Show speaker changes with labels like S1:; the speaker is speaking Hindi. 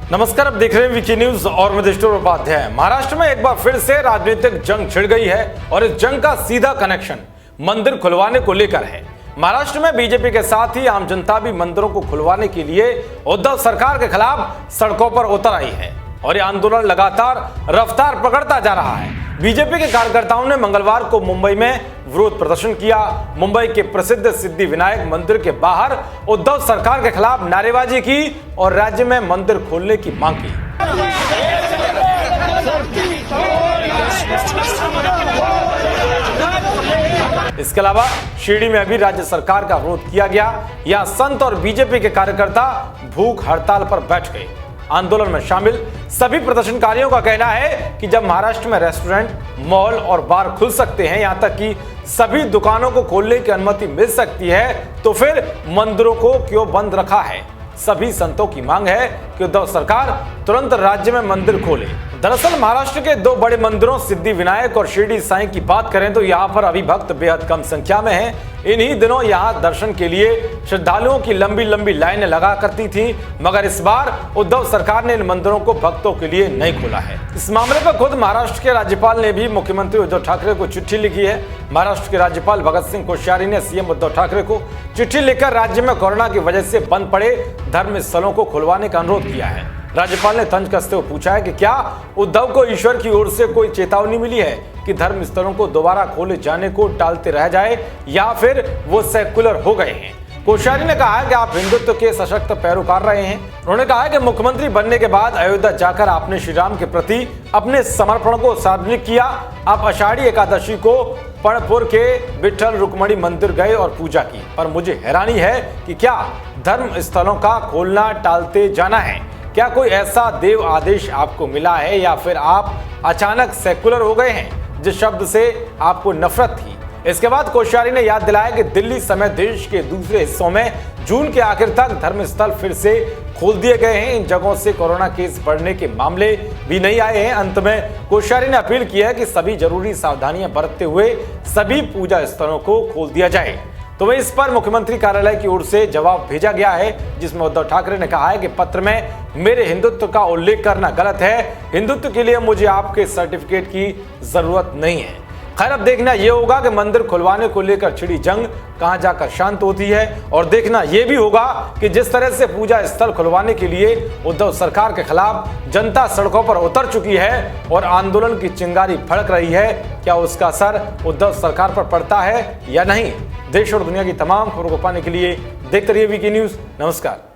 S1: नमस्कार, आप देख रहे हैं वीकी न्यूज और मैं देशोर उपाध्याय। महाराष्ट्र में एक बार फिर से राजनीतिक जंग छिड़ गई है और इस जंग का सीधा कनेक्शन मंदिर खुलवाने को लेकर है। महाराष्ट्र में बीजेपी के साथ ही आम जनता भी मंदिरों को खुलवाने के लिए उद्धव सरकार के खिलाफ सड़कों पर उतर आई है और ये आंदोलन लगातार रफ्तार पकड़ता जा रहा है। बीजेपी के कार्यकर्ताओं ने मंगलवार को मुंबई में विरोध प्रदर्शन किया। मुंबई के प्रसिद्ध सिद्धि विनायक मंदिर के बाहर उद्धव सरकार के खिलाफ नारेबाजी की और राज्य में मंदिर खोलने की मांग की। इसके अलावा शिरडी में भी राज्य सरकार का विरोध किया गया। यहां संत और बीजेपी के कार्यकर्ता भूख हड़ताल पर बैठ गए। आंदोलन में शामिल सभी प्रदर्शनकारियों का कहना है कि जब महाराष्ट्र में रेस्टोरेंट, मॉल और बार खुल सकते हैं, यहां तक कि सभी दुकानों को खोलने की अनुमति मिल सकती है, तो फिर मंदिरों को क्यों बंद रखा है। सभी संतों की मांग है कि उद्धव सरकार तुरंत राज्य में मंदिर खोले। दरअसल महाराष्ट्र के दो बड़े मंदिरों सिद्धि विनायक और शिरडी साईं की बात करें तो यहाँ पर अभी भक्त बेहद कम संख्या में हैं। इन्हीं दिनों यहाँ दर्शन के लिए श्रद्धालुओं की लंबी लंबी लाइनें लगा करती थी, मगर इस बार उद्धव सरकार ने इन मंदिरों को भक्तों के लिए नहीं खोला है। इस मामले पर खुद महाराष्ट्र के राज्यपाल ने भी मुख्यमंत्री उद्धव ठाकरे को चिट्ठी लिखी है। महाराष्ट्र के राज्यपाल भगत सिंह कोश्यारी ने सीएम उद्धव ठाकरे को चिट्ठी लिखकर राज्य में कोरोना की वजह से बंद पड़े धर्म स्थलों को खुलवाने का अनुरोध किया है। राज्यपाल ने तंज कसते हुए पूछा है कि क्या उद्धव को ईश्वर की ओर से कोई चेतावनी मिली है कि धर्म स्थलों को दोबारा खोले जाने को टालते रह जाए या फिर वो सेकुलर हो गए हैं। कोश्यारी ने कहा है कि आप हिंदुत्व के सशक्त पैरोकार रहे हैं। उन्होंने कहा है कि मुख्यमंत्री बनने के बाद अयोध्या जाकर आपने श्री राम के प्रति अपने समर्पण को सार्वजनिक किया। आप आषाढ़ी एकादशी को पणपुर के विठल रुक्मणी मंदिर गए और पूजा की, पर मुझे हैरानी है कि क्या धर्म स्थलों का खोलना टालते जाना है। क्या कोई ऐसा देव आदेश आपको मिला है या फिर आप अचानक सेकुलर हो गए हैं जिस शब्द से आपको नफरत थी। इसके बाद कोश्यारी ने याद दिलाया कि दिल्ली समेत देश के दूसरे हिस्सों में जून के आखिर तक धर्मस्थल फिर से खोल दिए गए हैं। इन जगहों से कोरोना केस बढ़ने के मामले भी नहीं आए हैं। अंत में कोश्यारी ने अपील की है कि सभी जरूरी सावधानियां बरतते हुए सभी पूजा स्थलों को खोल दिया जाए। तो वहीं इस पर मुख्यमंत्री कार्यालय की ओर से जवाब भेजा गया है, जिसमें उद्धव ठाकरे ने कहा है कि पत्र में मेरे हिंदुत्व का उल्लेख करना गलत है। हिंदुत्व के लिए मुझे आपके सर्टिफिकेट की जरूरत नहीं है। खैर, अब देखना यह होगा कि मंदिर खुलवाने को लेकर छिड़ी जंग कहां जाकर शांत होती है और देखना यह भी होगा कि जिस तरह से पूजा स्थल खुलवाने के लिए उद्धव सरकार के खिलाफ जनता सड़कों पर उतर चुकी है और आंदोलन की चिंगारी भड़क रही है, क्या उसका असर उद्धव सरकार पर पड़ता है या नहीं। देश और दुनिया की तमाम खबरों को पाने के लिए देखते रहिए वीकी न्यूज। नमस्कार।